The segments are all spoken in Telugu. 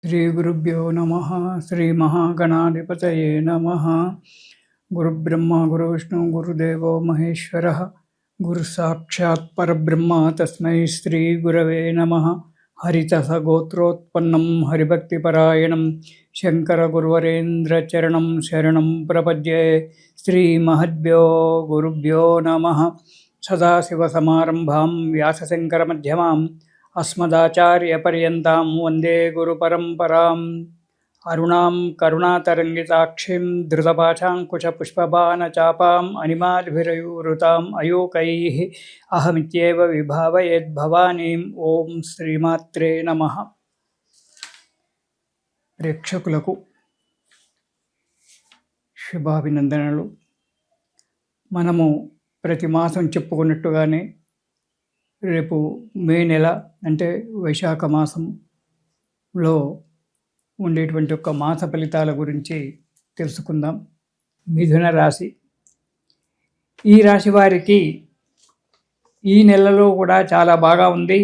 श्रीगुरुभ्यो नमः। श्रीमहागणाधिपतये नमः। गुरुब्रह्मा गुरुविष्णु गुरुदेवो महेश्वरः। गुरुसाक्षात् परब्रह्म तस्मै श्रीगुरवे नमः। हरितसगोत्रोत्पन्नं हरिभक्तिपरायणं शङ्करगुरुवरेन्द्रचरणं शरणं प्रपद्ये। श्रीमहद्भ्यो गुरुभ्यो नमः। सदाशिवसमारम्भां व्यासशङ्करमध्यमाम् अस्मदाचार्यपर्यन्तां वन्दे गुरुपरम्पराम्। अरुणां करुणातरङ्गिताक्षीं धृतपाशाङ्कुशपुष्पबाणचापाम् अनिमादिभिरयुवृताम् अयोकैः अहमित्येव विभावयेद्भवानीम्। ఓం శ్రీమాత్రే నమః. ప్రేక్షకులకు శుభాభినందనలు. మనము ప్రతి మాసం చెప్పుకున్నట్టుగానే రేపు మే నెల అంటే వైశాఖ మాసంలో ఉండేటువంటి ఒక మాస ఫలితాల గురించి తెలుసుకుందాం. మిథున రాశి. ఈ రాశి వారికి ఈ నెలలో కూడా చాలా బాగా ఉంది.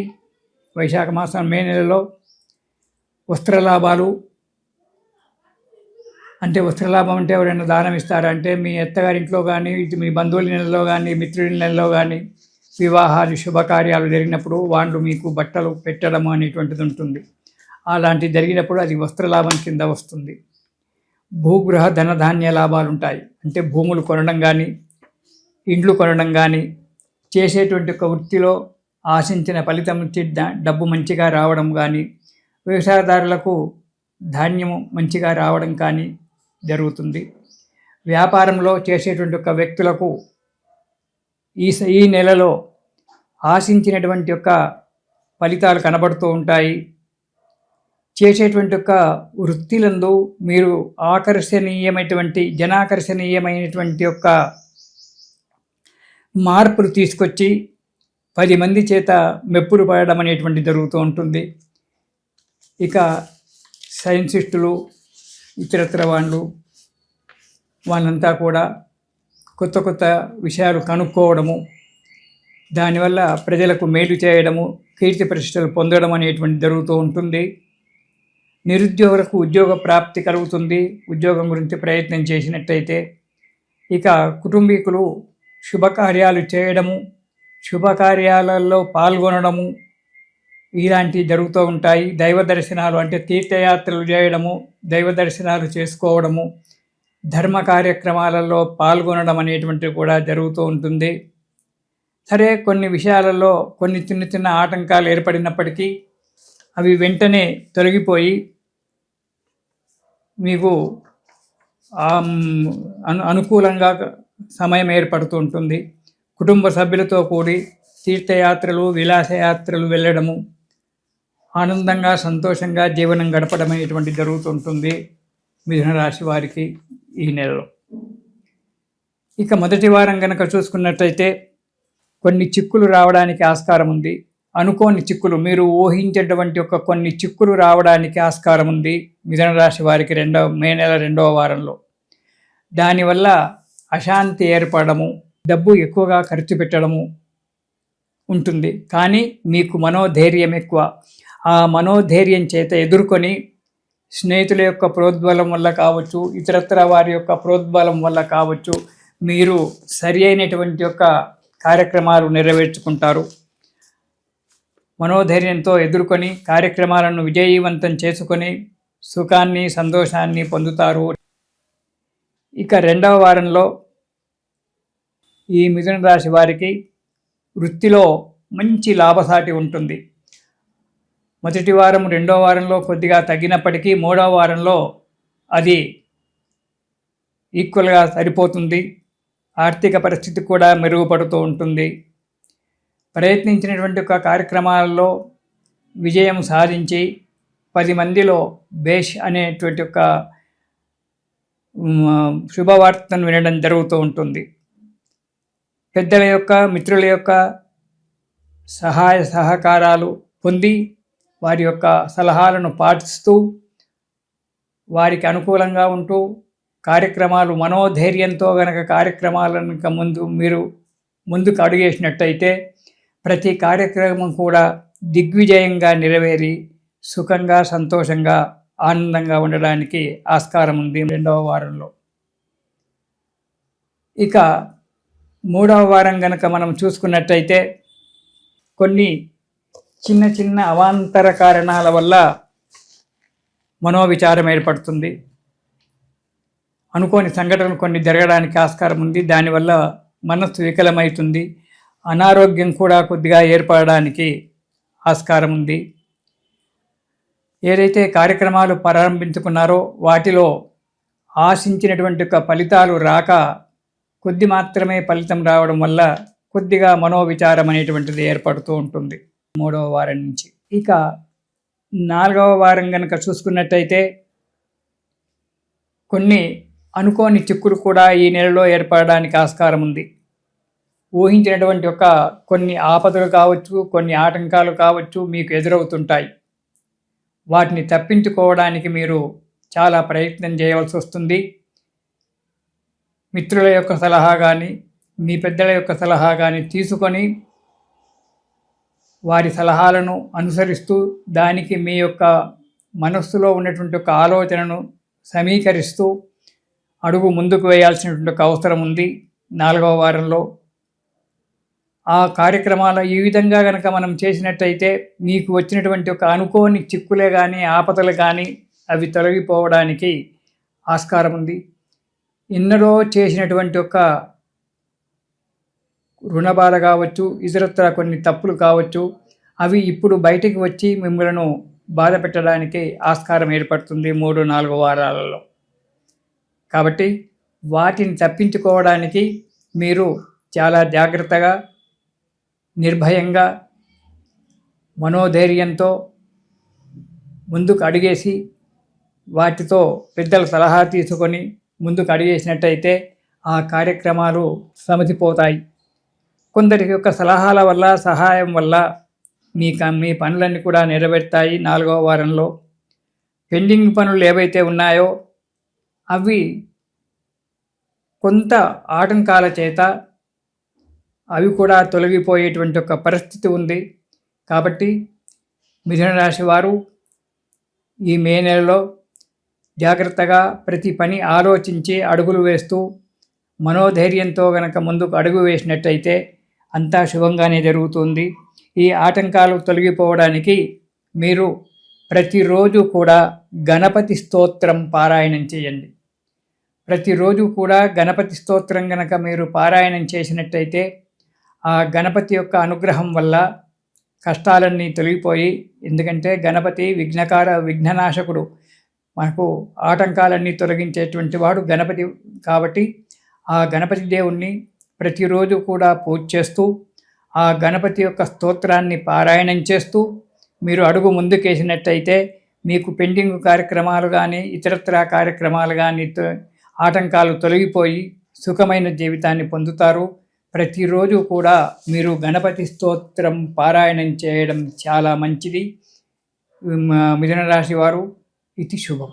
వైశాఖ మాసం మే నెలలో వస్త్రలాభాలు అంటే వస్త్రలాభం అంటే ఎవరైనా దానం ఇస్తారంటే మీ అత్తగారింట్లో కానీ మీ బంధువుల నెలలో కానీ మిత్రుల నెలలో కానీ వివాహాలు శుభకార్యాలు జరిగినప్పుడు వాళ్ళు మీకు బట్టలు పెట్టడం అనేటువంటిది ఉంటుంది. అలాంటివి జరిగినప్పుడు అది వస్త్రలాభం కింద వస్తుంది. భూగృహ ధనధాన్య లాభాలు ఉంటాయి. అంటే భూములు కొనడం కానీ ఇండ్లు కొనడం కానీ చేసేటువంటి ఒక వృత్తిలో ఆశించిన ఫలితం వచ్చి డబ్బు మంచిగా రావడం కానీ వ్యవసాయదారులకు ధాన్యము మంచిగా రావడం కానీ జరుగుతుంది. వ్యాపారంలో చేసేటువంటి ఒక వ్యక్తులకు ఈ నెలలో ఆశించినటువంటి యొక్క ఫలితాలు కనబడుతూ ఉంటాయి. చేసేటువంటి ఒక వృత్తిలందు మీరు జనాకర్షణీయమైనటువంటి యొక్క మార్పులు తీసుకొచ్చి 10 మంది చేత మెప్పులు పడడం అనేటువంటి జరుగుతూ ఉంటుంది. ఇక సైన్సిస్టులు ఇతరత్ర వాళ్ళంతా కూడా కొత్త కొత్త విషయాలు కనుక్కోవడము, దానివల్ల ప్రజలకు మేలు చేయడము, కీర్తి ప్రతిష్టలు పొందడం అనేటువంటి జరుగుతూ ఉంటుంది. నిరుద్యోగులకు ఉద్యోగ ప్రాప్తి కలుగుతుంది ఉద్యోగం గురించి ప్రయత్నం చేసినట్టయితే. ఇక కుటుంబీకులు శుభకార్యాలు చేయడము, శుభకార్యాలలో పాల్గొనడము ఇలాంటివి జరుగుతూ ఉంటాయి. దైవ దర్శనాలు అంటే తీర్థయాత్రలు చేయడము, దైవ దర్శనాలు చేసుకోవడము, ధర్మ కార్యక్రమాలలో పాల్గొనడం అనేటువంటివి కూడా జరుగుతూ ఉంటుంది. సరే, కొన్ని విషయాలలో కొన్ని చిన్న చిన్న ఆటంకాలు ఏర్పడినప్పటికీ అవి వెంటనే తొలగిపోయి మీకు అనుకూలంగా సమయం ఏర్పడుతూ ఉంటుంది. కుటుంబ సభ్యులతో కూడి తీర్థయాత్రలు విలాసయాత్రలు వెళ్ళడము, ఆనందంగా సంతోషంగా జీవనం గడపడం అనేటువంటి జరుగుతుంటుంది మిథున రాశి వారికి ఈ నెలలో. ఇక మొదటి వారం కనుక చూసుకున్నట్లయితే కొన్ని చిక్కులు రావడానికి ఆస్కారం ఉంది. అనుకోని చిక్కులు, మీరు ఊహించేటువంటి ఒక కొన్ని చిక్కులు రావడానికి ఆస్కారం ఉంది మిథున రాశి వారికి మే నెల 2వ వారంలో. దానివల్ల అశాంతి ఏర్పడము, డబ్బు ఎక్కువగా ఖర్చు పెట్టడము ఉంటుంది. కానీ మీకు మనోధైర్యం ఎక్కువ. ఆ మనోధైర్యం చేత ఎదుర్కొని స్నేహితుల యొక్క ప్రోద్బలం వల్ల కావచ్చు, ఇతరత్ర వారి యొక్క ప్రోద్బలం వల్ల కావచ్చు, మీరు సరి అయినటువంటి యొక్క కార్యక్రమాలు నెరవేర్చుకుంటారు. మనోధైర్యంతో ఎదుర్కొని కార్యక్రమాలను విజయవంతం చేసుకొని సుఖాన్ని సంతోషాన్ని పొందుతారు. ఇక 2వ వారంలో ఈ మిథున రాశి వారికి వృత్తిలో మంచి లాభసాటి ఉంటుంది. మొదటి వారం 2వ వారంలో కొద్దిగా తగ్గినప్పటికీ 3వ వారంలో అది ఈక్వల్గా సరిపోతుంది. ఆర్థిక పరిస్థితి కూడా మెరుగుపడుతూ ఉంటుంది. ప్రయత్నించినటువంటి ఒక కార్యక్రమాలలో విజయం సాధించి 10 మందిలో బేష్ అనేటువంటి ఒక శుభవార్తను వినడం జరుగుతూ ఉంటుంది. పెద్దల యొక్క మిత్రుల యొక్క సహాయ సహకారాలు పొంది వారి యొక్క సలహాలను పాటిస్తూ వారికి అనుకూలంగా ఉంటూ కార్యక్రమాలు మనోధైర్యంతో గనక కార్యక్రమాలను మీరు ముందుకు అడుగేసినట్టయితే ప్రతి కార్యక్రమం కూడా దిగ్విజయంగా నెరవేరి సుఖంగా సంతోషంగా ఆనందంగా ఉండడానికి ఆస్కారం ఉంది 2వ వారంలో. ఇక 3వ వారం గనక మనం చూసుకున్నట్టయితే కొన్ని చిన్న చిన్న అవాంతర కారణాల వల్ల మనోవిచారం ఏర్పడుతుంది. అనుకోని సంఘటనలు కొన్ని జరగడానికి ఆస్కారం ఉంది. దానివల్ల మనస్సు వికలమవుతుంది. అనారోగ్యం కూడా కొద్దిగా ఏర్పడడానికి ఆస్కారం ఉంది. ఏదైతే కార్యక్రమాలు ప్రారంభించుకున్నారో వాటిలో ఆశించినటువంటి ఫలితాలు రాక కొద్ది మాత్రమే ఫలితం రావడం వల్ల కొద్దిగా మనోవిచారం అనేటువంటిది ఏర్పడుతూ ఉంటుంది 3వ వారం నుంచి. ఇక 4వ వారం కనుక చూసుకున్నట్టయితే కొన్ని అనుకోని చిక్కులు కూడా ఈ నెలలో ఏర్పడడానికి ఆస్కారం ఉంది. ఊహించినటువంటి కొన్ని ఆపదలు కావచ్చు, కొన్ని ఆటంకాలు కావచ్చు మీకు ఎదురవుతుంటాయి. వాటిని తప్పించుకోవడానికి మీరు చాలా ప్రయత్నం చేయవలసి వస్తుంది. మిత్రుల యొక్క సలహా కానీ, మీ పెద్దల యొక్క సలహా కానీ తీసుకొని వారి సలహాలను అనుసరిస్తూ దానికి మీ యొక్క మనస్సులో ఉన్నటువంటి ఆలోచనను సమీకరిస్తూ అడుగు ముందుకు వేయాల్సినటువంటి అవసరం ఉంది 4వ వారంలో. ఆ కార్యక్రమాలు ఈ విధంగా కనుక మనం చేసినట్టయితే మీకు వచ్చినటువంటి అనుకోని చిక్కులే కానీ, ఆపదలు కానీ అవి తొలగిపోవడానికి ఆస్కారం ఉంది. ఎన్నడో చేసినటువంటి రుణబాధ కావచ్చు, ఇతరత్ర కొన్ని తప్పులు కావచ్చు, అవి ఇప్పుడు బయటికి వచ్చి మిమ్మల్ని బాధ పెట్టడానికి ఆస్కారం ఏర్పడుతుంది 3-4 వారాలలో. కాబట్టి వాటిని తప్పించుకోవడానికి మీరు చాలా జాగ్రత్తగా, నిర్భయంగా, మనోధైర్యంతో ముందుకు అడిగేసి వాటితో పెద్దల సలహా తీసుకొని ముందుకు అడిగేసినట్టయితే ఆ కార్యక్రమాలు సమసిపోతాయి. కొందరి యొక్క సలహాల వల్ల, సహాయం వల్ల మీ పనులన్నీ కూడా నెరవేరుతాయి 4వ వారంలో. పెండింగ్ పనులు ఏవైతే ఉన్నాయో అవి కొంత ఆటంకాల చేత అవి కూడా తొలగిపోయేటువంటి పరిస్థితి ఉంది. కాబట్టి మిథున రాశి వారు ఈ మే నెలలో జాగ్రత్తగా ప్రతి పని ఆలోచించి అడుగులు వేస్తూ మనోధైర్యంతో గనక ముందుకు అడుగు వేసినట్టయితే అంతా శుభంగానే జరుగుతుంది. ఈ ఆటంకాలు తొలగిపోవడానికి మీరు ప్రతిరోజు కూడా గణపతి స్తోత్రం పారాయణం చేయండి. ప్రతిరోజు కూడా గణపతి స్తోత్రం గనక మీరు పారాయణం చేసినట్టయితే ఆ గణపతి యొక్క అనుగ్రహం వల్ల కష్టాలన్నీ తొలగిపోయి, ఎందుకంటే గణపతి విఘ్ననాశకుడు, మనకు ఆటంకాలన్నీ తొలగించేటువంటి వాడు గణపతి. కాబట్టి ఆ గణపతి దేవుణ్ణి ప్రతిరోజు కూడా పూజ చేస్తూ ఆ గణపతి యొక్క స్తోత్రాన్ని పారాయణం చేస్తూ మీరు అడుగు ముందుకేసినట్టయితే మీకు పెండింగ్ కార్యక్రమాలు కానీ, ఇతరత్ర కార్యక్రమాలు కానీ ఆటంకాలు తొలగిపోయి సుఖమైన జీవితాన్ని పొందుతారు. ప్రతిరోజు కూడా మీరు గణపతి స్తోత్రం పారాయణం చేయడం చాలా మంచిది. మిథున రాశి వారు ఇది శుభం.